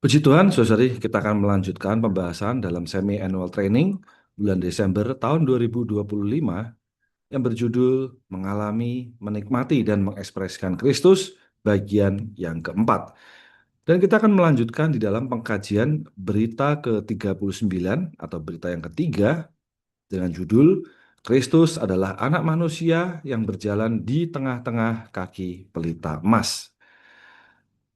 Puji Tuhan, saudari, kita akan melanjutkan pembahasan dalam semi-annual training bulan Desember tahun 2025 yang berjudul Mengalami, Menikmati, dan Mengekspresikan Kristus bagian yang keempat. Dan kita akan melanjutkan di dalam pengkajian berita ke-39 atau berita yang ketiga dengan judul Kristus adalah anak manusia yang berjalan di tengah-tengah kaki pelita emas.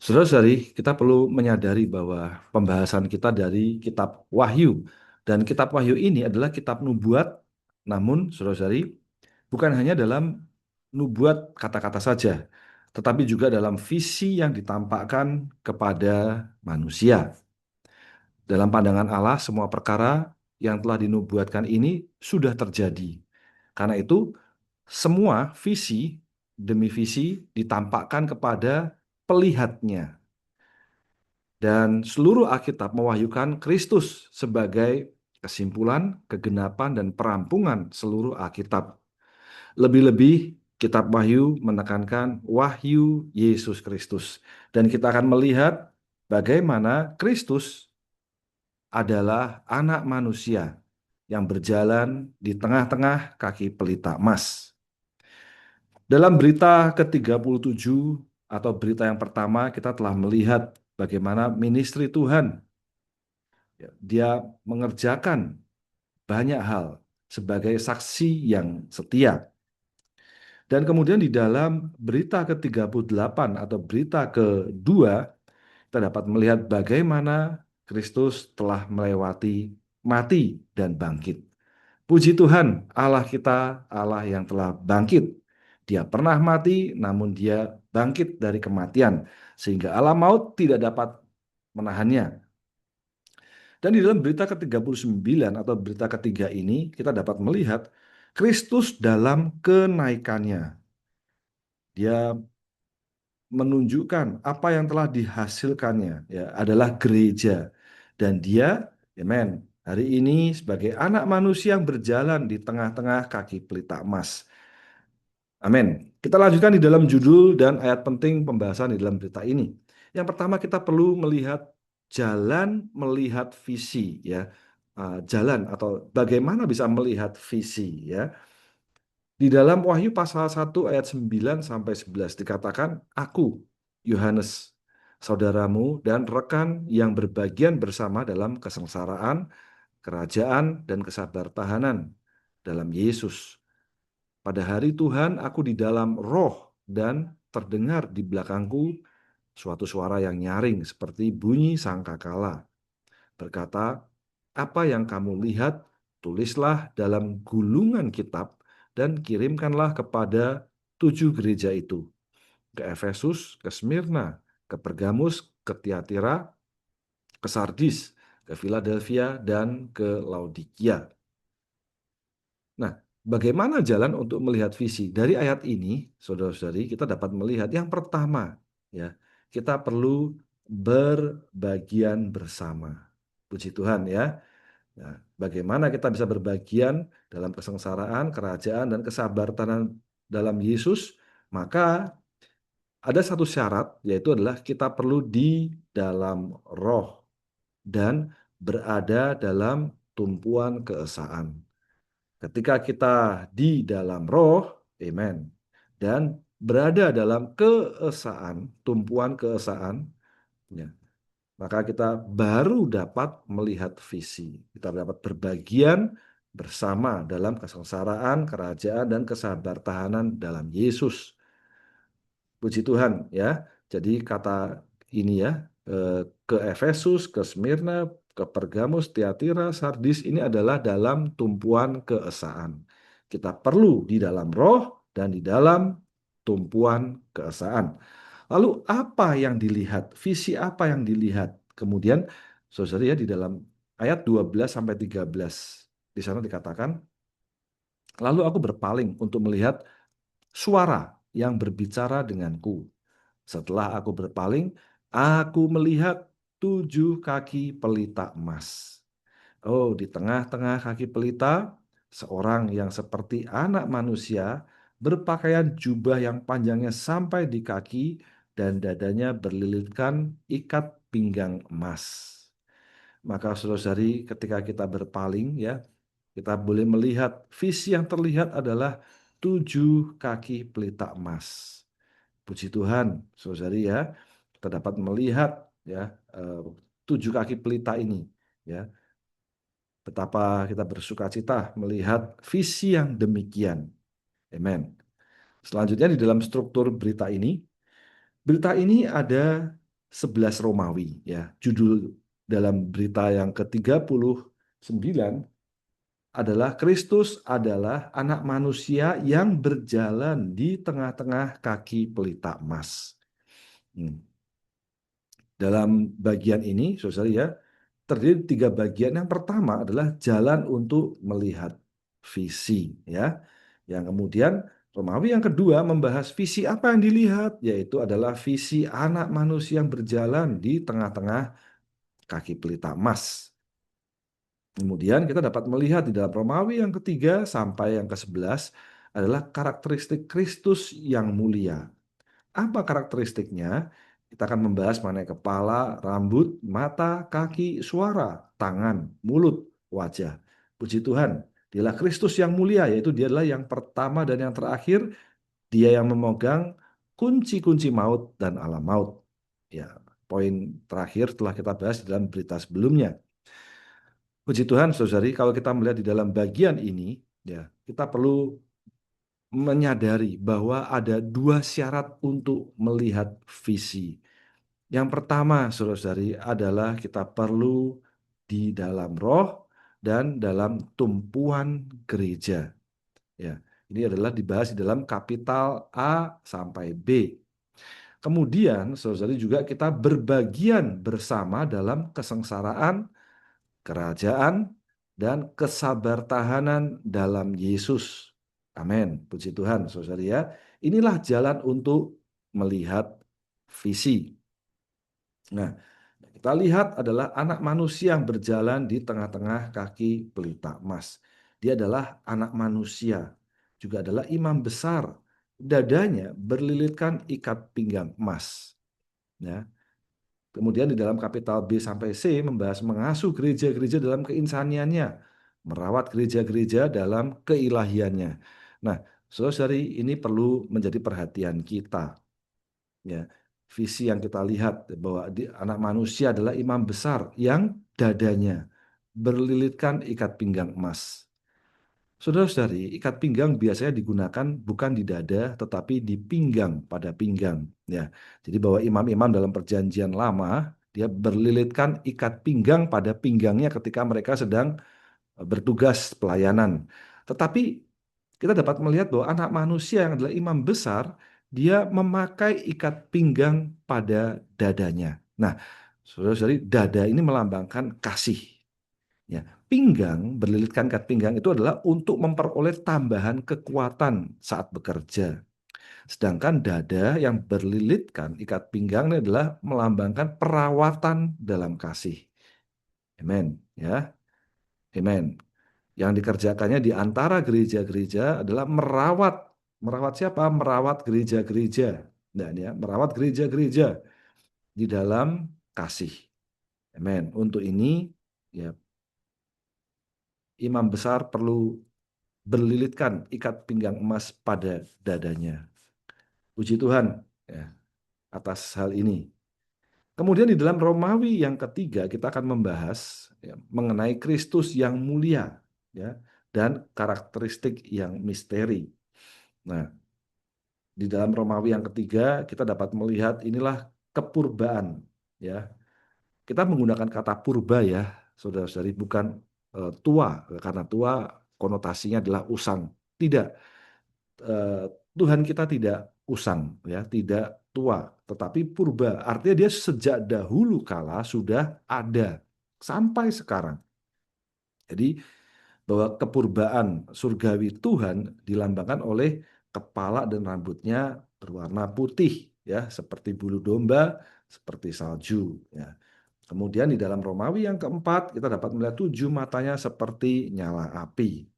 Saudara-saudari, kita perlu menyadari bahwa pembahasan kita dari kitab Wahyu. Dan kitab Wahyu ini adalah kitab nubuat, namun saudara-saudari, bukan hanya dalam nubuat kata-kata saja, tetapi juga dalam visi yang ditampakkan kepada manusia. Dalam pandangan Allah, semua perkara yang telah dinubuatkan ini sudah terjadi. Karena itu, semua visi demi visi ditampakkan kepada pelihatnya. Dan seluruh Alkitab mewahyukan Kristus sebagai kesimpulan, kegenapan, dan perampungan seluruh Alkitab. Lebih-lebih, kitab Wahyu menekankan wahyu Yesus Kristus. Dan kita akan melihat bagaimana Kristus adalah anak manusia yang berjalan di tengah-tengah kaki pelita emas. Dalam berita ke-37 atau berita yang pertama, kita telah melihat bagaimana ministry Tuhan. Dia mengerjakan banyak hal sebagai saksi yang setia. Dan kemudian di dalam berita ke-38 atau berita kedua, kita dapat melihat bagaimana Kristus telah melewati mati dan bangkit. Puji Tuhan, Allah kita, Allah yang telah bangkit. Dia pernah mati, namun dia bangkit dari kematian, sehingga alam maut tidak dapat menahannya. Dan di dalam berita ke-39 atau berita ketiga ini, kita dapat melihat Kristus dalam kenaikannya. Dia menunjukkan apa yang telah dihasilkannya, ya, adalah gereja. Dan dia, amen, hari ini sebagai anak manusia yang berjalan di tengah-tengah kaki pelita emas. Amin. Kita lanjutkan di dalam judul dan ayat penting pembahasan di dalam berita ini. Yang pertama, kita perlu melihat jalan melihat visi, ya. Jalan atau bagaimana bisa melihat visi, ya. Di dalam Wahyu pasal 1 ayat 9 sampai 11 dikatakan, "Aku, Yohanes, saudaramu dan rekan yang berbagian bersama dalam kesengsaraan, kerajaan dan kesabartahanan dalam Yesus. Pada hari Tuhan aku di dalam roh dan terdengar di belakangku suatu suara yang nyaring seperti bunyi sangkakala. Berkata, apa yang kamu lihat, tulislah dalam gulungan kitab dan kirimkanlah kepada 7 gereja itu. Ke Efesus, ke Smyrna, ke Pergamus, ke Tiatira, ke Sardis, ke Philadelphia, dan ke Laodikia." Nah, bagaimana jalan untuk melihat visi? Dari ayat ini, saudara-saudari, kita dapat melihat yang pertama, ya, kita perlu berbagian bersama. Puji Tuhan, ya. Nah, bagaimana kita bisa berbagian dalam kesengsaraan, kerajaan, dan kesabartanan dalam Yesus? Maka ada satu syarat, yaitu adalah kita perlu di dalam roh dan berada dalam tumpuan keesaan. Ketika kita di dalam roh, amen, dan berada dalam keesaan, tumpuan keesaan, ya, maka kita baru dapat melihat visi. Kita dapat berbagian bersama dalam kesengsaraan, kerajaan, dan kesabartahanan dalam Yesus. Puji Tuhan, ya. Jadi kata ini, ya, ke Efesus, ke Smyrna, ke Pergamus, Tiatira, Sardis, ini adalah dalam tumpuan keesaan. Kita perlu di dalam roh dan di dalam tumpuan keesaan. Lalu apa yang dilihat? Visi apa yang dilihat? Kemudian saudara, ya, di dalam ayat 12 sampai 13 di sana dikatakan, lalu aku berpaling untuk melihat suara yang berbicara denganku. Setelah aku berpaling, aku melihat 7 kaki pelita emas. Oh, di tengah-tengah kaki pelita, seorang yang seperti anak manusia, berpakaian jubah yang panjangnya sampai di kaki, dan dadanya berlilitkan ikat pinggang emas. Maka saudara-saudari, ketika kita berpaling ya, kita boleh melihat visi yang terlihat adalah 7 kaki pelita emas. Puji Tuhan, saudari ya, kita dapat melihat ya 7 kaki pelita ini ya. Betapa kita bersuka cita melihat visi yang demikian. Amen. Selanjutnya di dalam struktur berita ini ada 11 Romawi ya. Judul dalam berita yang ke-39 adalah Kristus adalah anak manusia yang berjalan di tengah-tengah kaki pelita emas. Dalam bagian ini, saudara ya, terdiri 3 bagian. Yang pertama adalah jalan untuk melihat visi, ya. Yang kemudian Romawi yang kedua membahas visi apa yang dilihat, yaitu adalah visi anak manusia yang berjalan di tengah-tengah kaki pelita emas. Kemudian kita dapat melihat di dalam Romawi yang ketiga sampai yang ke-11 adalah karakteristik Kristus yang mulia. Apa karakteristiknya? Kita akan membahas mengenai kepala, rambut, mata, kaki, suara, tangan, mulut, wajah. Puji Tuhan, dialah Kristus yang mulia, yaitu dia adalah yang pertama dan yang terakhir, dia yang memegang kunci-kunci maut dan alam maut. Ya, poin terakhir telah kita bahas di dalam berita sebelumnya. Puji Tuhan, saudari, kalau kita melihat di dalam bagian ini, ya, kita perlu menyadari bahwa ada 2 syarat untuk melihat visi. Yang pertama, saudara-saudari, adalah kita perlu di dalam roh dan dalam tumpuan gereja. Ya, ini adalah dibahas di dalam kapital A sampai B. Kemudian, saudara-saudari, juga kita berbagian bersama dalam kesengsaraan, kerajaan, dan kesabartahanan dalam Yesus. Amin. Puji Tuhan, saudara ya. Inilah jalan untuk melihat visi. Nah, kita lihat adalah anak manusia yang berjalan di tengah-tengah kaki pelita emas. Dia adalah anak manusia, juga adalah imam besar. Dadanya berlilitkan ikat pinggang emas. Ya. Kemudian di dalam kapital B sampai C membahas mengasuh gereja-gereja dalam keinsaniannya, merawat gereja-gereja dalam keilahiannya. Nah, saudari, ini perlu menjadi perhatian kita. Ya, visi yang kita lihat bahwa anak manusia adalah imam besar yang dadanya berlilitkan ikat pinggang emas. Saudara-saudari, ikat pinggang biasanya digunakan bukan di dada tetapi di pinggang, pada pinggang. Ya, jadi bahwa imam-imam dalam perjanjian lama dia berlilitkan ikat pinggang pada pinggangnya ketika mereka sedang bertugas pelayanan. Tetapi kita dapat melihat bahwa anak manusia yang adalah imam besar, dia memakai ikat pinggang pada dadanya. Nah, saudara-saudari, dada ini melambangkan kasih. Ya, pinggang, berlilitkan ikat pinggang itu adalah untuk memperoleh tambahan kekuatan saat bekerja. Sedangkan dada yang berlilitkan ikat pinggang ini adalah melambangkan perawatan dalam kasih. Amen, ya. Amen. Yang dikerjakannya di antara gereja-gereja adalah merawat siapa? Merawat gereja-gereja. Dan ya, merawat gereja-gereja di dalam kasih. Amen. Untuk ini ya, imam besar perlu berlilitkan ikat pinggang emas pada dadanya. Puji Tuhan ya, atas hal ini. Kemudian di dalam Romawi yang ketiga kita akan membahas ya, mengenai Kristus yang mulia ya, dan karakteristik yang misteri. Nah, di dalam Romawi yang ketiga kita dapat melihat inilah kepurbaan ya. Kita menggunakan kata purba ya, saudara-saudari, bukan tua, karena tua konotasinya adalah usang. Tidak, Tuhan kita tidak usang ya, tidak tua, tetapi purba. Artinya dia sejak dahulu kala sudah ada sampai sekarang. Jadi bahwa kepurbaan surgawi Tuhan dilambangkan oleh kepala dan rambutnya berwarna putih ya, seperti bulu domba, seperti salju ya. Kemudian di dalam Romawi yang keempat kita dapat melihat 7 matanya seperti nyala api.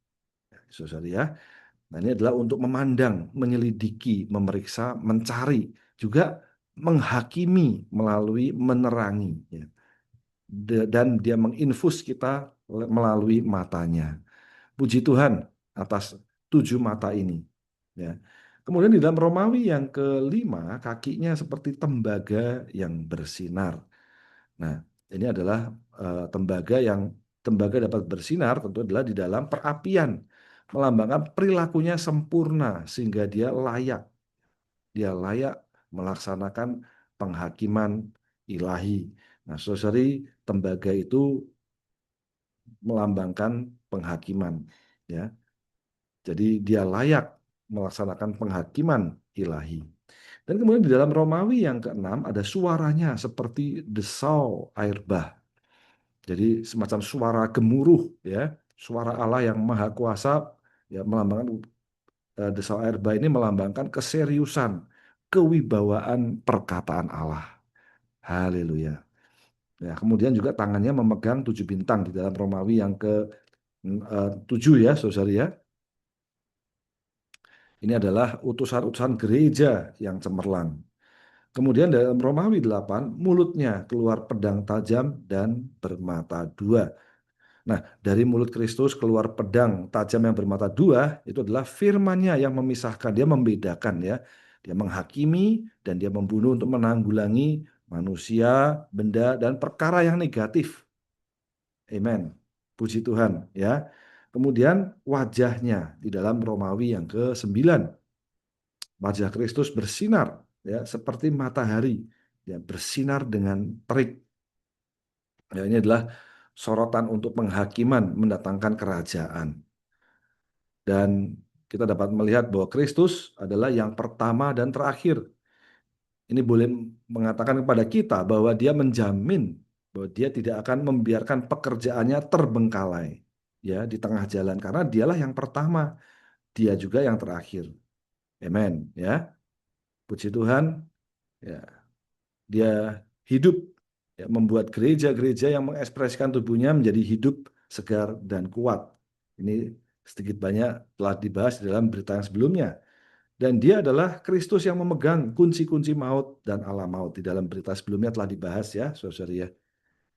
Saudara ya. Nah, ini adalah untuk memandang, menyelidiki, memeriksa, mencari, juga menghakimi melalui menerangi, ya. Dan dia menginfus kita melalui matanya. Puji Tuhan atas 7 mata ini. Ya. Kemudian di dalam Romawi yang kelima, kakinya seperti tembaga yang bersinar. Nah, ini adalah tembaga dapat bersinar tentu adalah di dalam perapian, melambangkan perilakunya sempurna sehingga dia layak melaksanakan penghakiman ilahi. Nah, saudari, tembaga itu melambangkan penghakiman, ya. Jadi dia layak melaksanakan penghakiman ilahi. Dan kemudian di dalam Romawi yang keenam ada suaranya seperti desau air bah. Jadi semacam suara gemuruh, ya, suara Allah yang maha kuasa, ya, melambangkan desau air bah ini melambangkan keseriusan, kewibawaan perkataan Allah. Haleluya. Ya, kemudian juga tangannya memegang 7 bintang di dalam Romawi yang ke 7, ya, saudara, ya. Ini adalah utusan-utusan gereja yang cemerlang. Kemudian dalam Romawi 8, mulutnya keluar pedang tajam dan bermata dua. Nah, dari mulut Kristus keluar pedang tajam yang bermata dua, itu adalah firman-Nya yang memisahkan, dia membedakan, ya. Dia menghakimi dan dia membunuh untuk menanggulangi manusia, benda, dan perkara yang negatif. Amen. Puji Tuhan, ya. Kemudian wajahnya di dalam Romawi yang ke-9. Wajah Kristus bersinar, ya, seperti matahari, ya, bersinar dengan terik. Ya, ini adalah sorotan untuk penghakiman, mendatangkan kerajaan. Dan kita dapat melihat bahwa Kristus adalah yang pertama dan terakhir. Ini boleh mengatakan kepada kita bahwa dia menjamin bahwa dia tidak akan membiarkan pekerjaannya terbengkalai, ya, di tengah jalan, karena dialah yang pertama, dia juga yang terakhir. Amen, ya. Puji Tuhan, ya. Dia hidup, ya, membuat gereja-gereja yang mengekspresikan tubuhnya menjadi hidup, segar, dan kuat. Ini sedikit banyak telah dibahas dalam berita yang sebelumnya. Dan dia adalah Kristus yang memegang kunci-kunci maut dan alam maut. Di dalam berita sebelumnya telah dibahas, ya, saudara, ya.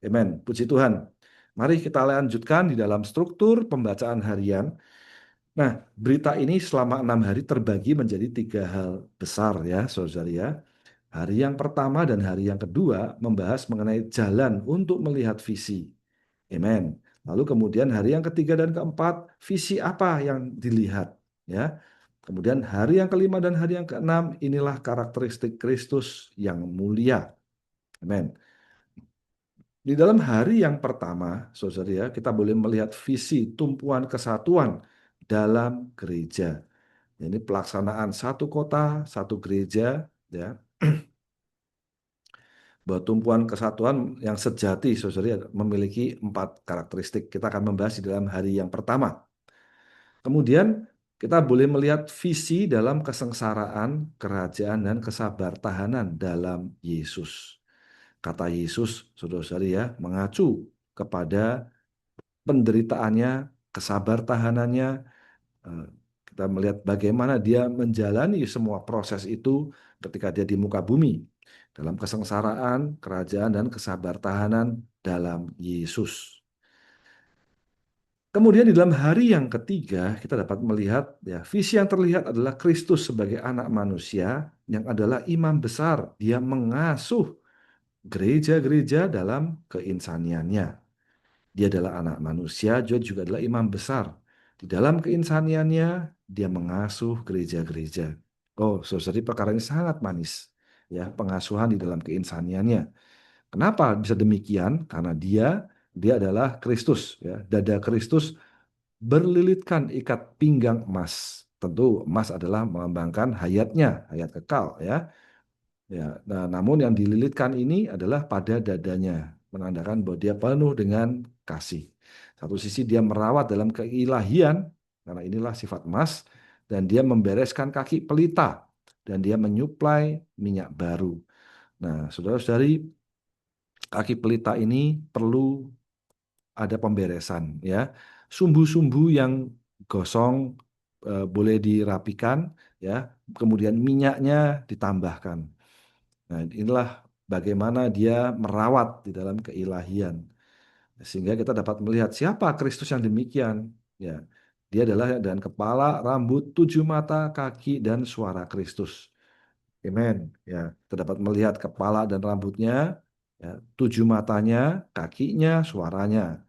Amen. Puji Tuhan. Mari kita lanjutkan di dalam struktur pembacaan harian. Nah, berita ini selama 6 hari terbagi menjadi 3 hal besar, ya, saudara, ya. Hari yang pertama dan hari yang kedua membahas mengenai jalan untuk melihat visi. Amen. Lalu kemudian hari yang ketiga dan keempat, visi apa yang dilihat, ya. Kemudian hari yang kelima dan hari yang keenam, inilah karakteristik Kristus yang mulia. Amen. Di dalam hari yang pertama, saudara, ya, kita boleh melihat visi tumpuan kesatuan dalam gereja. Ini pelaksanaan satu kota, satu gereja, ya. Bahwa tumpuan kesatuan yang sejati, saudara, memiliki 4 karakteristik. Kita akan membahas di dalam hari yang pertama. Kemudian kita boleh melihat visi dalam kesengsaraan, kerajaan, dan kesabartahanan dalam Yesus. Kata Yesus, saudara-saudari, ya, mengacu kepada penderitaannya, kesabartahanannya. Kita melihat bagaimana dia menjalani semua proses itu ketika dia di muka bumi, dalam kesengsaraan, kerajaan, dan kesabartahanan dalam Yesus. Kemudian di dalam hari yang ketiga kita dapat melihat, ya, visi yang terlihat adalah Kristus sebagai anak manusia yang adalah imam besar. Dia mengasuh gereja-gereja dalam keinsaniannya. Dia adalah anak manusia, juga adalah imam besar. Di dalam keinsaniannya, dia mengasuh gereja-gereja. Oh, saudari, perkara ini sangat manis, ya, pengasuhan di dalam keinsaniannya. Kenapa bisa demikian? Karena dia adalah Kristus, ya. Dada Kristus berlilitkan ikat pinggang emas. Tentu emas adalah melambangkan hayatnya, hayat kekal, ya. Ya, nah, namun yang dililitkan ini adalah pada dadanya, menandakan bahwa dia penuh dengan kasih. Satu sisi dia merawat dalam keilahian, karena inilah sifat emas, dan dia membereskan kaki pelita, dan dia menyuplai minyak baru. Nah, saudara-saudari, kaki pelita ini perlu ada pemberesan, ya. Sumbu-sumbu yang gosong boleh dirapikan, ya. Kemudian minyaknya ditambahkan. Nah, inilah bagaimana dia merawat di dalam keilahian. Sehingga kita dapat melihat siapa Kristus yang demikian. Ya, dia adalah dan kepala, rambut, 7 mata, kaki, dan suara Kristus. Amen. Ya, kita dapat melihat kepala dan rambutnya, ya, 7 matanya, kakinya, suaranya.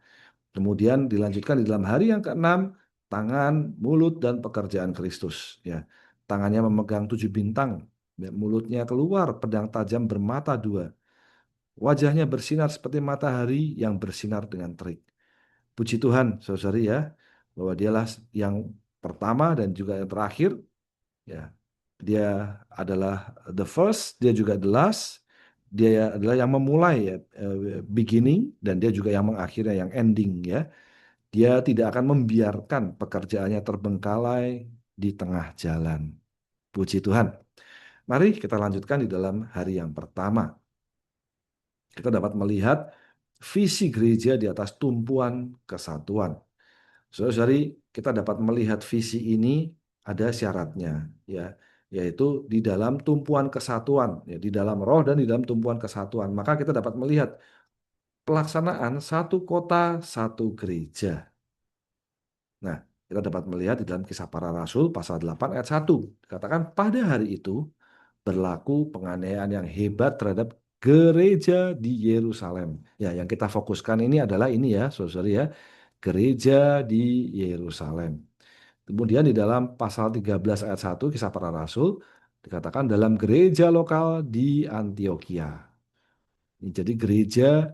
Kemudian dilanjutkan di dalam hari yang keenam, tangan, mulut, dan pekerjaan Kristus. Ya, tangannya memegang 7 bintang, ya, mulutnya keluar pedang tajam bermata dua, wajahnya bersinar seperti matahari yang bersinar dengan terik. Puji Tuhan, saudari ya, bahwa dialah yang pertama dan juga yang terakhir. Ya, dia adalah the first, dia juga the last, dia adalah yang memulai ya, beginning, dan dia juga yang mengakhiri, yang ending ya. Dia tidak akan membiarkan pekerjaannya terbengkalai di tengah jalan. Puji Tuhan. Mari kita lanjutkan di dalam hari yang pertama. Kita dapat melihat visi gereja di atas tumpuan kesatuan. Saudari, kita dapat melihat visi ini ada syaratnya, ya, yaitu di dalam tumpuan kesatuan, ya, di dalam roh dan di dalam tumpuan kesatuan. Maka kita dapat melihat pelaksanaan satu kota, satu gereja. Nah, kita dapat melihat di dalam Kisah Para Rasul pasal 8 ayat 1. Dikatakan pada hari itu berlaku penganiayaan yang hebat terhadap gereja di Yerusalem. Ya, yang kita fokuskan ini adalah ini ya, saudara ya, gereja di Yerusalem. Kemudian di dalam pasal 13 ayat 1 Kisah Para Rasul dikatakan dalam gereja lokal di Antioquia. Jadi gereja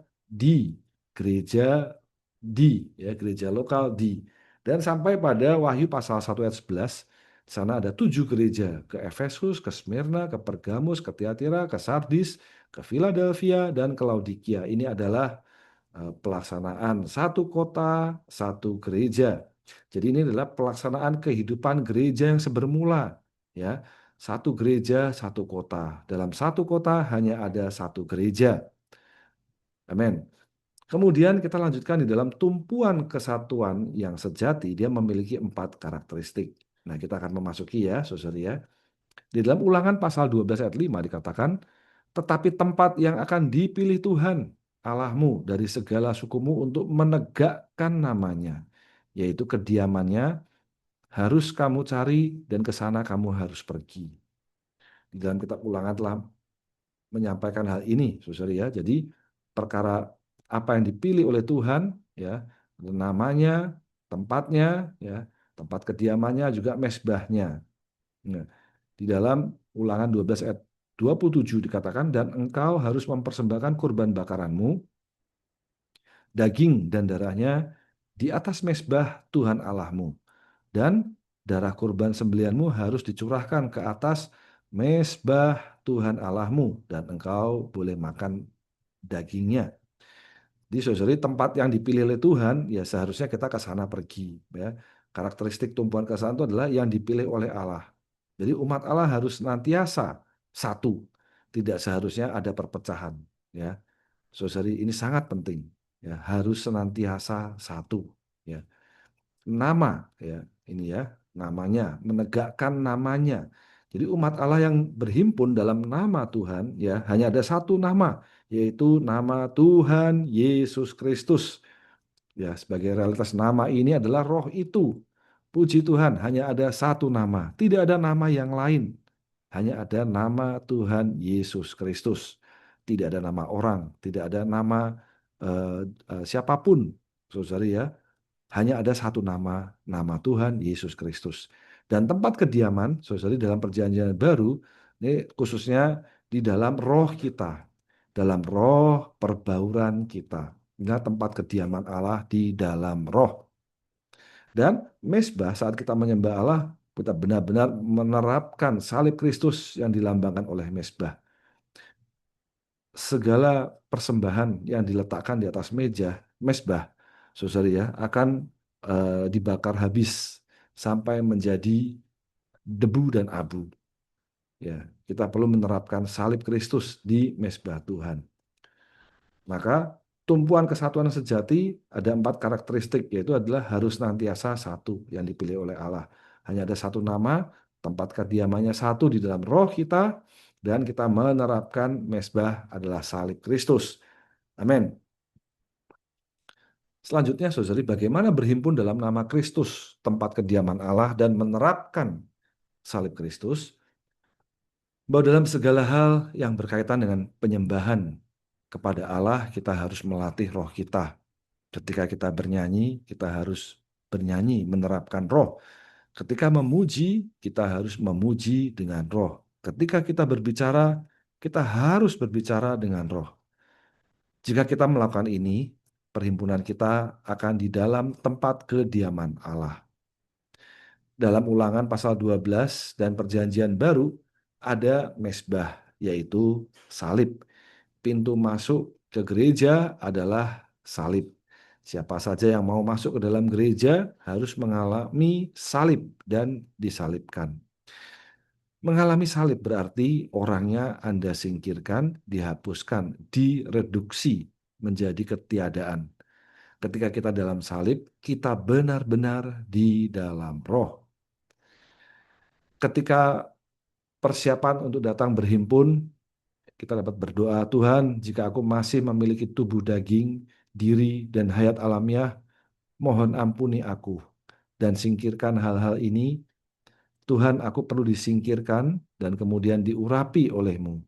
ya, gereja lokal di. Dan sampai pada Wahyu pasal 1 ayat 11, di sana ada 7 gereja, ke Efesus, ke Smyrna, ke Pergamus, ke Tiatira, ke Sardis, ke Philadelphia, dan ke Laodikia. Ini adalah pelaksanaan satu kota, satu gereja. Jadi ini adalah pelaksanaan kehidupan gereja yang sebermula, ya. Satu gereja, satu kota. Dalam satu kota hanya ada satu gereja. Amin. Kemudian kita lanjutkan di dalam tumpuan kesatuan yang sejati, dia memiliki 4 karakteristik. Nah, kita akan memasuki ya, saudara ya. Di dalam Ulangan pasal 12 ayat 5 dikatakan, tetapi tempat yang akan dipilih Tuhan Allahmu dari segala sukumu untuk menegakkan namanya, yaitu kediamannya, harus kamu cari dan ke sana kamu harus pergi. Di dalam kitab Ulangan telah menyampaikan hal ini, saudara ya. Jadi perkara apa yang dipilih oleh Tuhan, ya, namanya, tempatnya, ya, tempat kediamannya, juga mesbahnya. Nah, di dalam Ulangan 12 ayat 27 dikatakan, dan engkau harus mempersembahkan kurban bakaranmu, daging dan darahnya di atas mesbah Tuhan Allahmu. Dan darah kurban sembelihanmu harus dicurahkan ke atas mesbah Tuhan Allahmu, dan engkau boleh makan dagingnya. Di saudari, tempat yang dipilih oleh Tuhan, ya seharusnya kita ke sana pergi. Ya. Karakteristik tumpuan kesatuan itu adalah yang dipilih oleh Allah. Jadi umat Allah harus senantiasa satu, tidak seharusnya ada perpecahan. Ya, saudari, ini sangat penting. Ya, harus senantiasa satu. Ya, nama, ya ini ya, namanya, menegakkan namanya. Jadi umat Allah yang berhimpun dalam nama Tuhan, ya hanya ada satu nama, yaitu nama Tuhan Yesus Kristus. Ya, sebagai realitas nama ini adalah roh itu. Puji Tuhan, hanya ada satu nama, tidak ada nama yang lain. Hanya ada nama Tuhan Yesus Kristus. Tidak ada nama orang, tidak ada nama siapapun, saudari ya. Hanya ada satu nama, nama Tuhan Yesus Kristus. Dan tempat kediaman, saudari, dalam perjanjian baru, ini khususnya di dalam roh kita, dalam roh perbauran kita. Inilah tempat kediaman Allah di dalam roh. Dan mesbah, saat kita menyembah Allah, kita benar-benar menerapkan salib Kristus yang dilambangkan oleh mesbah. Segala persembahan yang diletakkan di atas meja, mesbah, saudari ya, akan dibakar habis sampai menjadi debu dan abu. Ya, kita perlu menerapkan salib Kristus di mesbah Tuhan. Maka tumpuan kesatuan sejati ada 4 karakteristik, yaitu adalah harus nantiasa satu yang dipilih oleh Allah. Hanya ada satu nama, tempat kediamannya satu di dalam roh kita, dan kita menerapkan mezbah adalah salib Kristus. Amin. Selanjutnya, saudari, bagaimana berhimpun dalam nama Kristus, tempat kediaman Allah, dan menerapkan salib Kristus, bahwa dalam segala hal yang berkaitan dengan penyembahan kepada Allah, kita harus melatih roh kita. Ketika kita bernyanyi, kita harus bernyanyi, menerapkan roh. Ketika memuji, kita harus memuji dengan roh. Ketika kita berbicara, kita harus berbicara dengan roh. Jika kita melakukan ini, perhimpunan kita akan di dalam tempat kediaman Allah. Dalam Ulangan pasal 12 dan Perjanjian Baru ada mezbah, yaitu salib. Pintu masuk ke gereja adalah salib. Siapa saja yang mau masuk ke dalam gereja harus mengalami salib dan disalibkan. Mengalami salib berarti orangnya Anda singkirkan, dihapuskan, direduksi menjadi ketiadaan. Ketika kita dalam salib, kita benar-benar di dalam roh. Ketika persiapan untuk datang berhimpun, kita dapat berdoa, Tuhan, jika aku masih memiliki tubuh daging, diri, dan hayat alamiah, mohon ampuni aku dan singkirkan hal-hal ini. Tuhan, aku perlu disingkirkan dan kemudian diurapi oleh-Mu.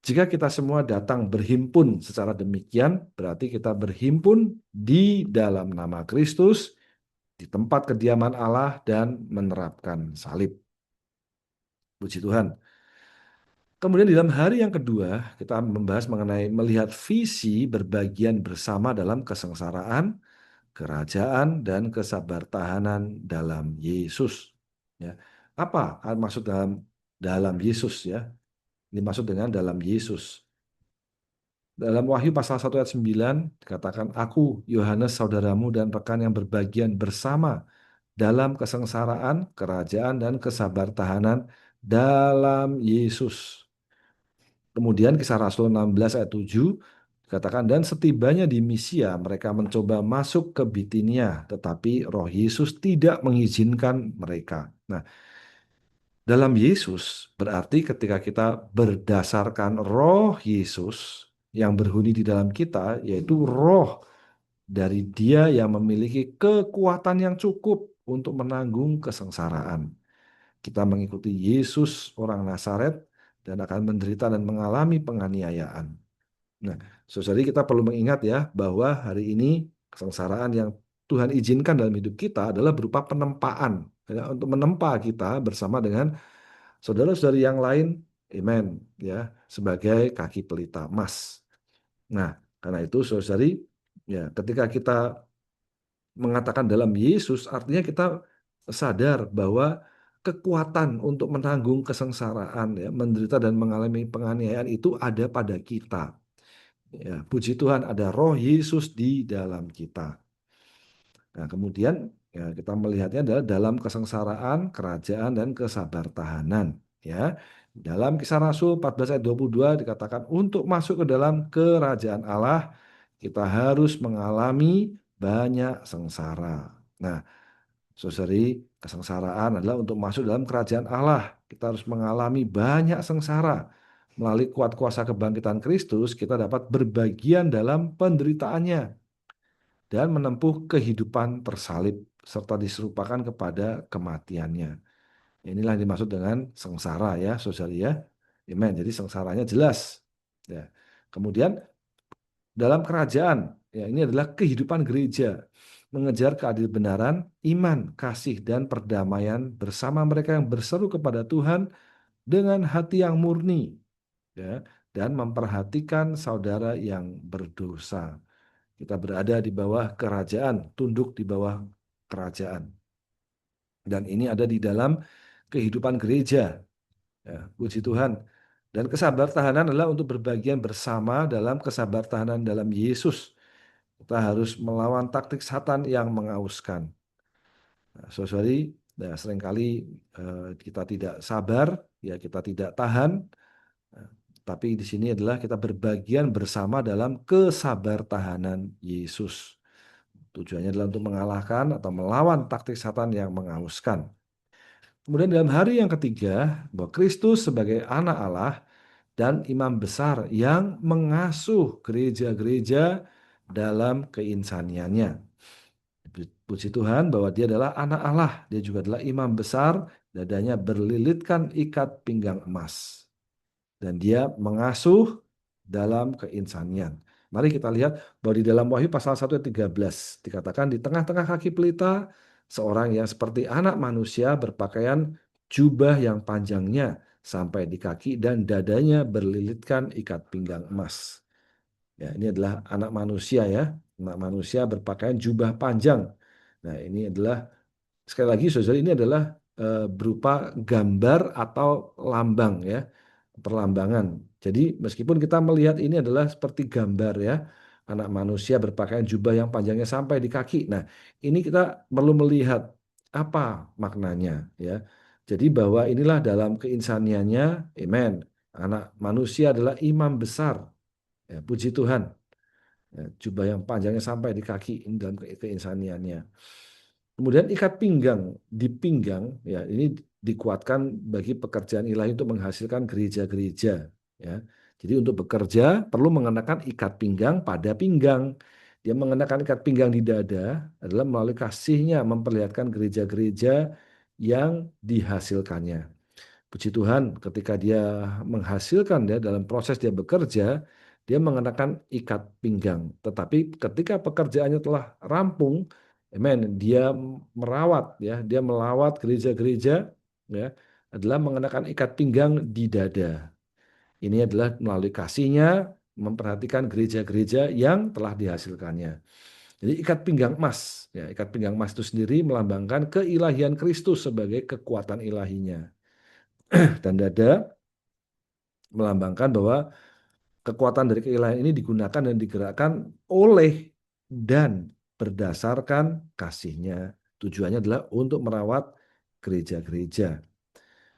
Jika kita semua datang berhimpun secara demikian, berarti kita berhimpun di dalam nama Kristus, di tempat kediaman Allah, dan menerapkan salib. Puji Tuhan. Kemudian di dalam hari yang kedua, kita membahas mengenai melihat visi berbagian bersama dalam kesengsaraan, kerajaan, dan kesabartahanan dalam Yesus. Ya. Apa maksud dalam Yesus? Ya? Dimaksud dengan dalam Yesus. Dalam Wahyu pasal 1 ayat 9 dikatakan, Aku, Yohanes, saudaramu dan rekan yang berbagian bersama dalam kesengsaraan, kerajaan, dan kesabartahanan dalam Yesus. Kemudian Kisah Rasul 16 ayat 7 dikatakan, dan setibanya di Misia mereka mencoba masuk ke Bitinia, tetapi Roh Yesus tidak mengizinkan mereka. Nah, dalam Yesus berarti ketika kita berdasarkan Roh Yesus yang berhuni di dalam kita, yaitu roh dari Dia yang memiliki kekuatan yang cukup untuk menanggung kesengsaraan. Kita mengikuti Yesus orang Nazaret dan akan menderita dan mengalami penganiayaan. Nah, saudari, kita perlu mengingat ya bahwa hari ini kesengsaraan yang Tuhan izinkan dalam hidup kita adalah berupa penempaan, ya, untuk menempa kita bersama dengan saudara-saudari yang lain, amen, ya, sebagai kaki pelita emas. Nah, karena itu saudari, ya, ketika kita mengatakan dalam Yesus, artinya kita sadar bahwa kekuatan untuk menanggung kesengsaraan, ya, menderita dan mengalami penganiayaan itu ada pada kita. Ya, puji Tuhan, ada Roh Yesus di dalam kita. Nah, kemudian ya, kita melihatnya adalah dalam kesengsaraan, kerajaan, dan kesabartahanan. Ya, dalam Kisah Rasul 14 ayat 22 dikatakan untuk masuk ke dalam kerajaan Allah kita harus mengalami banyak sengsara. Nah, saudari, kesengsaraan adalah untuk masuk dalam kerajaan Allah. Kita harus mengalami banyak sengsara. Melalui kuat kuasa kebangkitan Kristus, kita dapat berbagian dalam penderitaannya dan menempuh kehidupan tersalib serta diserupakan kepada kematiannya. Inilah yang dimaksud dengan sengsara ya, saudari ya. Amen. Jadi sengsaranya jelas. Ya. Kemudian dalam kerajaan, ya, ini adalah kehidupan gereja, mengejar keadilan, iman, kasih, dan perdamaian bersama mereka yang berseru kepada Tuhan dengan hati yang murni, ya, dan memperhatikan saudara yang berdosa. Kita berada di bawah kerajaan, tunduk di bawah kerajaan. Dan ini ada di dalam kehidupan gereja. Ya, puji Tuhan. Dan kesabartahanan adalah untuk berbagian bersama dalam kesabartahanan dalam Yesus. Kita harus melawan taktik Satan yang mengauskan. Nah, saudari, nah, seringkali kita tidak sabar, ya, kita tidak tahan. Nah, tapi di sini adalah kita berbagian bersama dalam kesabartahanan Yesus. Tujuannya adalah untuk mengalahkan atau melawan taktik Satan yang mengauskan. Kemudian dalam hari yang ketiga, bahwa Kristus sebagai anak Allah dan imam besar yang mengasuh gereja-gereja dalam keinsaniannya. Puji Tuhan bahwa dia adalah anak Allah, dia juga adalah imam besar, dadanya berlilitkan ikat pinggang emas. Dan dia mengasuh dalam keinsanian. Mari kita lihat bahwa di dalam Wahyu pasal 1 ayat 13 dikatakan di tengah-tengah kaki pelita seorang yang seperti anak manusia berpakaian jubah yang panjangnya sampai di kaki dan dadanya berlilitkan ikat pinggang emas. Ya, ini adalah anak manusia ya. Anak manusia berpakaian jubah panjang. Nah, ini adalah sekali lagi saudara ini adalah berupa gambar atau lambang ya, perlambangan. Jadi meskipun kita melihat ini adalah seperti gambar ya, anak manusia berpakaian jubah yang panjangnya sampai di kaki. Nah, ini kita perlu melihat apa maknanya ya. Jadi bahwa inilah dalam keinsaniannya, amen. Anak manusia adalah imam besar. Ya, puji Tuhan. Ya, jubah yang panjangnya sampai di kaki ini dalam keinsaniannya. Kemudian ikat pinggang di pinggang ya ini dikuatkan bagi pekerjaan ilahi untuk menghasilkan gereja-gereja ya. Jadi untuk bekerja perlu mengenakan ikat pinggang pada pinggang. Dia mengenakan ikat pinggang di dada adalah melalui kasihnya memperlihatkan gereja-gereja yang dihasilkannya. Puji Tuhan, ketika dia menghasilkan ya dalam proses dia bekerja, dia mengenakan ikat pinggang. Tetapi ketika pekerjaannya telah rampung, amen, dia merawat ya, dia melawat gereja-gereja ya, adalah mengenakan ikat pinggang di dada. Ini adalah melalui kasihnya memperhatikan gereja-gereja yang telah dihasilkannya. Jadi ikat pinggang emas, ya, ikat pinggang emas itu sendiri melambangkan keilahian Kristus sebagai kekuatan ilahinya. Dan dada melambangkan bahwa kekuatan dari keilahian ini digunakan dan digerakkan oleh dan berdasarkan kasihnya. Tujuannya adalah untuk merawat gereja-gereja.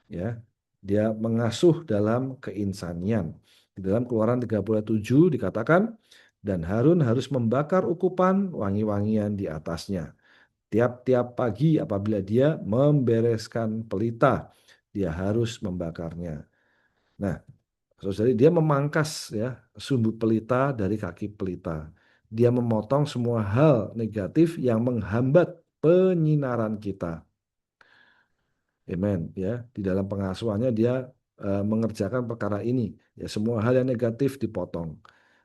Ya, dia mengasuh dalam keinsanian. Di dalam Keluaran 37 dikatakan, dan Harun harus membakar ukupan wangi-wangian di atasnya. Tiap-tiap pagi apabila dia membereskan pelita, dia harus membakarnya. Nah, saudara, dia memangkas ya sumbu pelita dari kaki pelita. Dia memotong semua hal negatif yang menghambat penyinaran kita. Amen ya. Di dalam pengasuhannya dia mengerjakan perkara ini. Ya, semua hal yang negatif dipotong.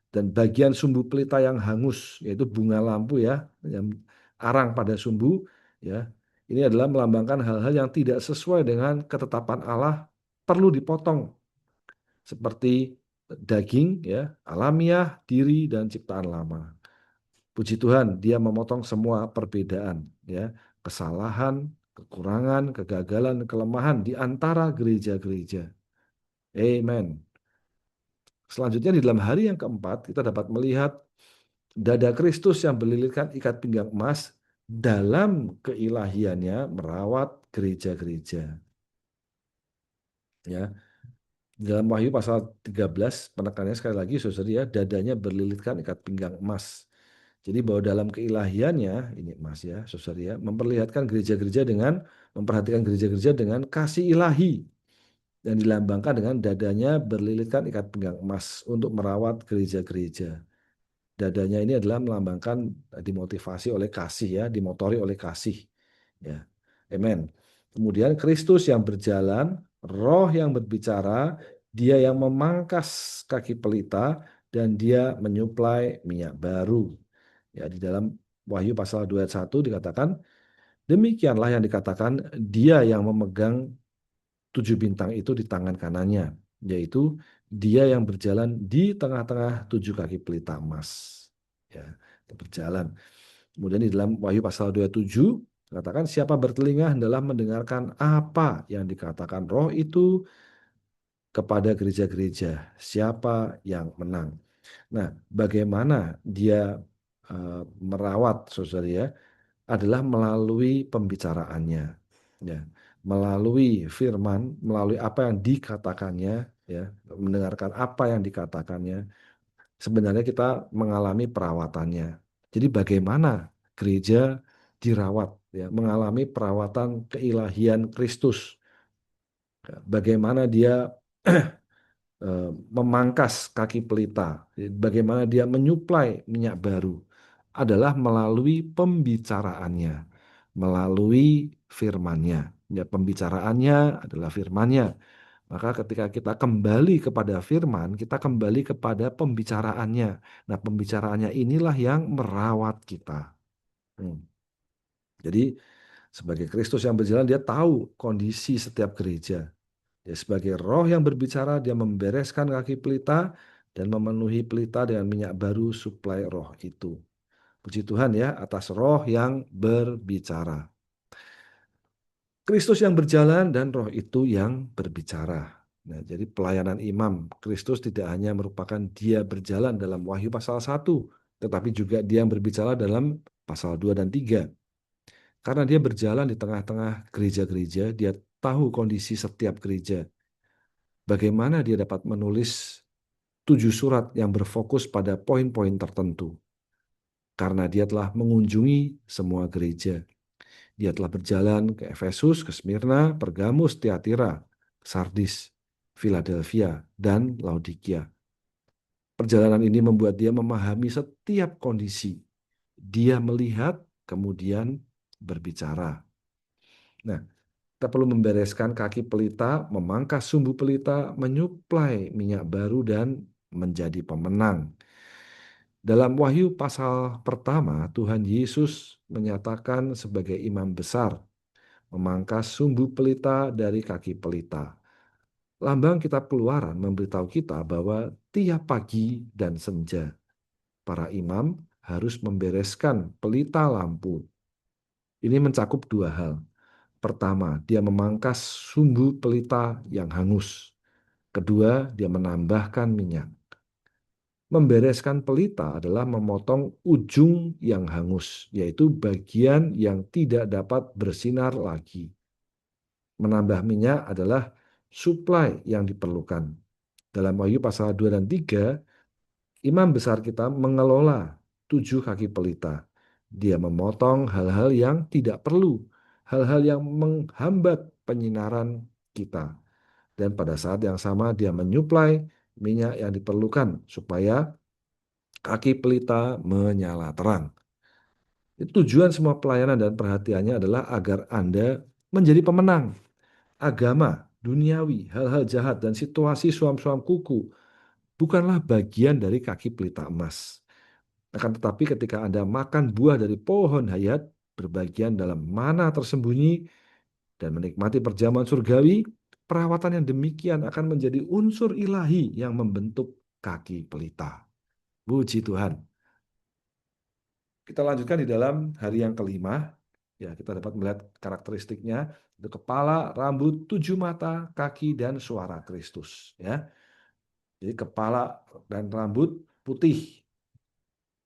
Dan bagian sumbu pelita yang hangus yaitu bunga lampu ya, yang arang pada sumbu ya. Ini adalah melambangkan hal-hal yang tidak sesuai dengan ketetapan Allah perlu dipotong seperti daging ya, alamiah, diri dan ciptaan lama. Puji Tuhan, dia memotong semua perbedaan ya, kesalahan, kekurangan, kegagalan, kelemahan di antara gereja-gereja. Amen. Selanjutnya di dalam hari yang keempat kita dapat melihat dada Kristus yang berlilitkan ikat pinggang emas dalam keilahiannya merawat gereja-gereja. Ya, dalam Wahyu pasal 13, penekanannya sekali lagi, saudara ya, dadanya berlilitkan ikat pinggang emas. Jadi bahwa dalam keilahiannya, ini emas ya, saudara ya, memperlihatkan gereja-gereja dengan, memperhatikan gereja-gereja dengan kasih ilahi. Dan dilambangkan dengan dadanya berlilitkan ikat pinggang emas untuk merawat gereja-gereja. Dadanya ini adalah melambangkan dimotivasi oleh kasih ya, dimotori oleh kasih. Ya. Amen. Kemudian Kristus yang berjalan, Roh yang berbicara, dia yang memangkas kaki pelita dan dia menyuplai minyak baru. Ya, di dalam Wahyu pasal 2 ayat 1 dikatakan, demikianlah yang dikatakan dia yang memegang 7 bintang itu di tangan kanannya, yaitu dia yang berjalan di tengah-tengah 7 kaki pelita emas. Ya, berjalan. Kemudian di dalam Wahyu pasal 27 katakan siapa bertelinga hendaklah mendengarkan apa yang dikatakan Roh itu kepada gereja-gereja. Siapa yang menang? Nah, bagaimana dia merawat saudara ya adalah melalui pembicaraannya, ya, melalui firman, melalui apa yang dikatakannya, ya, mendengarkan apa yang dikatakannya. Sebenarnya kita mengalami perawatannya. Jadi bagaimana gereja dirawat, ya, mengalami perawatan keilahian Kristus. Bagaimana dia memangkas kaki pelita, bagaimana dia menyuplai minyak baru adalah melalui pembicaraannya, melalui firman-Nya. Ya, pembicaraannya adalah firman-Nya. Maka ketika kita kembali kepada firman, kita kembali kepada pembicaraannya. Nah, pembicaraannya inilah yang merawat kita. Hmm. Jadi, sebagai Kristus yang berjalan, dia tahu kondisi setiap gereja. Ya, sebagai roh yang berbicara, dia membereskan kaki pelita dan memenuhi pelita dengan minyak baru suplai roh itu. Puji Tuhan ya atas roh yang berbicara. Kristus yang berjalan dan roh itu yang berbicara. Nah, jadi pelayanan imam Kristus tidak hanya merupakan dia berjalan dalam Wahyu pasal 1, tetapi juga dia yang berbicara dalam pasal 2 dan 3. Karena dia berjalan di tengah-tengah gereja-gereja, dia tahu kondisi setiap gereja. Bagaimana dia dapat menulis 7 surat yang berfokus pada poin-poin tertentu. Karena dia telah mengunjungi semua gereja. Dia telah berjalan ke Efesus, ke Smyrna, Pergamus, Tiatira, Sardis, Philadelphia, dan Laodikia. Perjalanan ini membuat dia memahami setiap kondisi. Dia melihat, kemudian berbicara. Nah, kita perlu membereskan kaki pelita, memangkas sumbu pelita, menyuplai minyak baru, dan menjadi pemenang. Dalam Wahyu pasal pertama, Tuhan Yesus menyatakan sebagai imam besar, memangkas sumbu pelita dari kaki pelita. Lambang kitab Keluaran memberitahu kita bahwa tiap pagi dan senja, para imam harus membereskan pelita lampu. Ini mencakup dua hal. Pertama, dia memangkas sumbu pelita yang hangus. Kedua, dia menambahkan minyak. Membereskan pelita adalah memotong ujung yang hangus, yaitu bagian yang tidak dapat bersinar lagi. Menambah minyak adalah suplai yang diperlukan. Dalam Wahyu pasal 2 dan 3, imam besar kita mengelola 7 kaki pelita. Dia memotong hal-hal yang tidak perlu, hal-hal yang menghambat penyinaran kita. Dan pada saat yang sama dia menyuplai minyak yang diperlukan supaya kaki pelita menyala terang. Tujuan semua pelayanan dan perhatiannya adalah agar Anda menjadi pemenang. Agama, duniawi, hal-hal jahat, dan situasi suam-suam kuku bukanlah bagian dari kaki pelita emas. Akan tetapi ketika Anda makan buah dari pohon hayat, berbagian dalam mana tersembunyi, dan menikmati perjamuan surgawi, perawatan yang demikian akan menjadi unsur ilahi yang membentuk kaki pelita. Puji Tuhan. Kita lanjutkan di dalam hari yang kelima. Ya, kita dapat melihat karakteristiknya. Itu kepala, rambut, 7 mata, kaki, dan suara Kristus. Ya, jadi kepala dan rambut putih,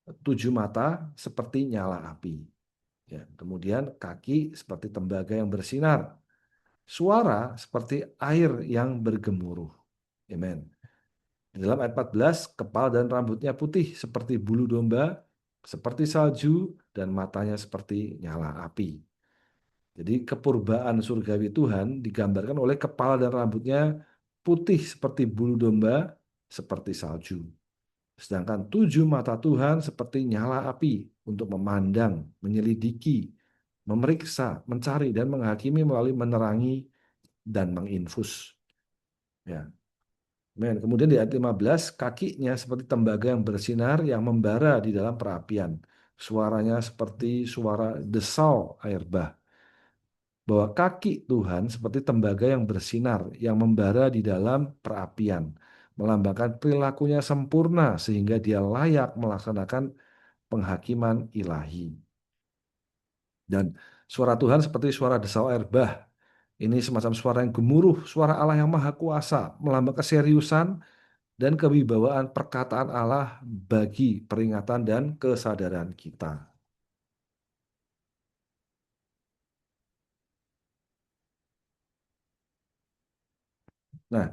7 mata seperti nyala api. Ya, kemudian kaki seperti tembaga yang bersinar. Suara seperti air yang bergemuruh. Amen. Di dalam ayat 14, kepala dan rambutnya putih seperti bulu domba, seperti salju, dan matanya seperti nyala api. Jadi kepurbaan surgawi Tuhan digambarkan oleh kepala dan rambutnya putih seperti bulu domba, seperti salju. Sedangkan 7 mata Tuhan seperti nyala api untuk memandang, menyelidiki, memeriksa, mencari, dan menghakimi melalui menerangi dan menginfus. Ya. Men. Kemudian di ayat 15, kakinya seperti tembaga yang bersinar yang membara di dalam perapian. Suaranya seperti suara desau air bah. Bahwa kaki Tuhan seperti tembaga yang bersinar, yang membara di dalam perapian. Melambangkan perilakunya sempurna sehingga dia layak melaksanakan penghakiman ilahi. Dan suara Tuhan seperti suara desau air bah. Ini semacam suara yang gemuruh, suara Allah yang maha kuasa, melambang keseriusan dan kewibawaan perkataan Allah bagi peringatan dan kesadaran kita. Nah,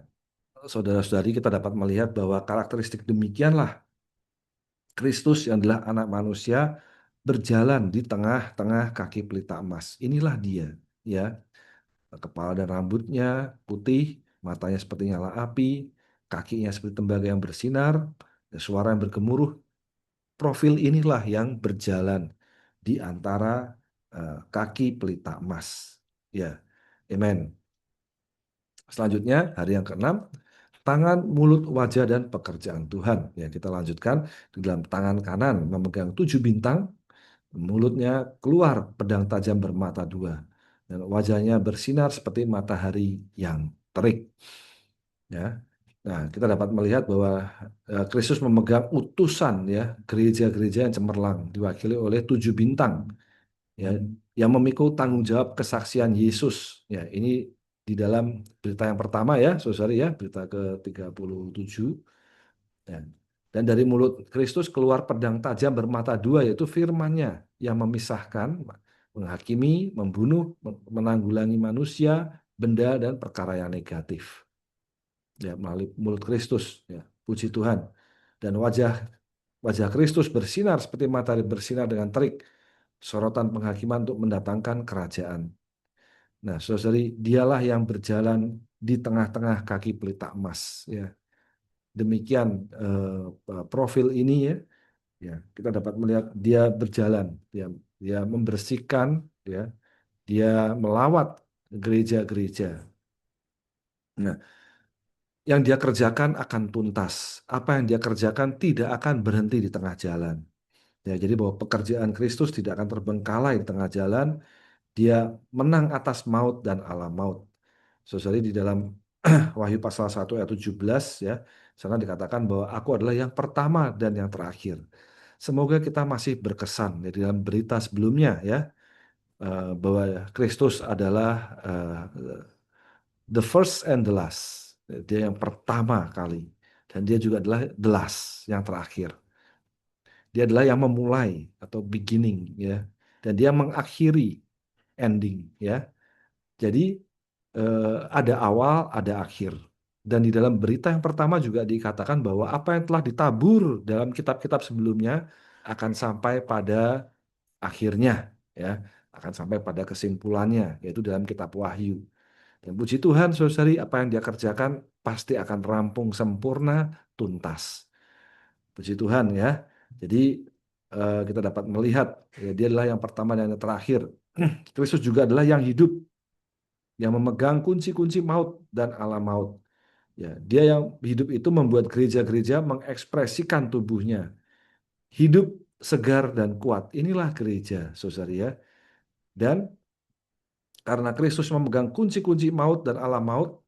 saudara-saudari, kita dapat melihat bahwa karakteristik demikianlah Kristus yang adalah anak manusia berjalan di tengah-tengah kaki pelita emas. Inilah dia, ya. Kepala dan rambutnya putih, matanya seperti nyala api, kakinya seperti tembaga yang bersinar, suara yang bergemuruh. Profil inilah yang berjalan di antara kaki pelita emas. Ya, amen. Selanjutnya, hari yang keenam, tangan, mulut, wajah, dan pekerjaan Tuhan. Ya, kita lanjutkan. Di dalam tangan kanan memegang 7 bintang, mulutnya keluar pedang tajam bermata dua, dan wajahnya bersinar seperti matahari yang terik. Ya, nah kita dapat melihat bahwa Kristus memegang utusan, ya, gereja-gereja yang cemerlang diwakili oleh 7 bintang, ya, yang memikul tanggung jawab kesaksian Yesus. Ya, ini di dalam berita yang pertama, ya, saudari, ya, berita ke-37. Ya. Dan dari mulut Kristus keluar pedang tajam bermata dua, yaitu firman-Nya yang memisahkan, menghakimi, membunuh, menanggulangi manusia, benda, dan perkara yang negatif. Ya, melalui mulut Kristus, ya, puji Tuhan. Dan wajah wajah Kristus bersinar seperti matahari bersinar dengan terik, sorotan penghakiman untuk mendatangkan kerajaan. Nah, saudari, dialah yang berjalan di tengah-tengah kaki pelita emas, ya. Demikian profil ini, ya. Ya, kita dapat melihat dia berjalan, dia membersihkan, ya, dia melawat gereja-gereja. Nah, yang dia kerjakan akan tuntas. Apa yang dia kerjakan tidak akan berhenti di tengah jalan. Ya, jadi bahwa pekerjaan Kristus tidak akan terbengkalai di tengah jalan. Dia menang atas maut dan alam maut. Saudari, di dalam Wahyu pasal 1 ayat 17, ya, sana dikatakan bahwa aku adalah yang pertama dan yang terakhir. Semoga kita masih berkesan, ya, di dalam berita sebelumnya, ya, bahwa Kristus adalah the first and the last. Dia yang pertama kali, dan dia juga adalah the last, yang terakhir. Dia adalah yang memulai atau beginning, ya, dan dia mengakhiri, ending, ya. Jadi ada awal, ada akhir. Dan di dalam berita yang pertama juga dikatakan bahwa apa yang telah ditabur dalam kitab-kitab sebelumnya akan sampai pada akhirnya, ya, akan sampai pada kesimpulannya, yaitu dalam kitab Wahyu. Dan puji Tuhan, saudari, apa yang dia kerjakan pasti akan rampung sempurna, tuntas. Puji Tuhan, ya. Jadi kita dapat melihat, ya, dia adalah yang pertama dan yang terakhir. Kristus juga adalah yang hidup, yang memegang kunci-kunci maut dan alam maut. Ya, dia yang hidup itu membuat gereja-gereja mengekspresikan tubuhnya hidup, segar, dan kuat. Inilah gereja, saudari, ya. Dan karena Kristus memegang kunci-kunci maut dan alam maut,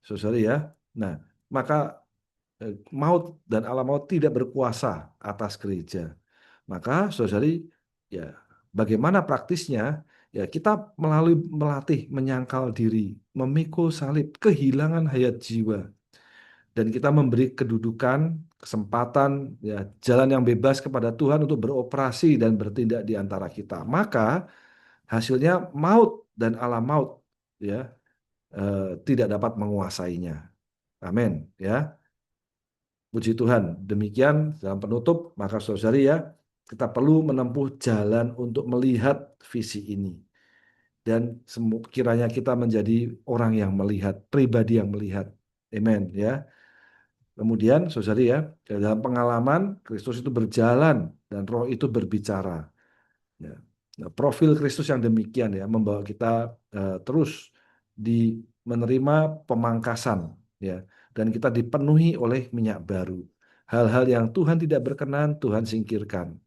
saudari, ya. Nah, maka maut dan alam maut tidak berkuasa atas gereja. Maka, saudari, ya, bagaimana praktisnya? Ya, kita melalui melatih menyangkal diri, memikul salib, kehilangan hayat jiwa, dan kita memberi kedudukan, kesempatan, ya, jalan yang bebas kepada Tuhan untuk beroperasi dan bertindak di antara kita. Maka hasilnya maut dan alam maut, ya, tidak dapat menguasainya. Amin, ya. Puji Tuhan. Demikian dalam penutup, maka saudari, ya, kita perlu menempuh jalan untuk melihat visi ini. Dan kiranya kita menjadi orang yang melihat, pribadi yang melihat. Amin, ya. Kemudian, saudari, ya, dalam pengalaman Kristus itu berjalan dan Roh itu berbicara. Ya. Nah, profil Kristus yang demikian, ya, membawa kita terus menerima pemangkasan, ya, dan kita dipenuhi oleh minyak baru. Hal-hal yang Tuhan tidak berkenan, Tuhan singkirkan.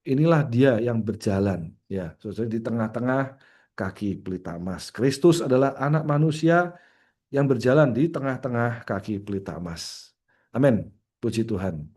Inilah dia yang berjalan, ya, saudari, di tengah-tengah kaki pelita emas. Kristus adalah anak manusia yang berjalan di tengah-tengah kaki pelita emas. Amin. Puji Tuhan.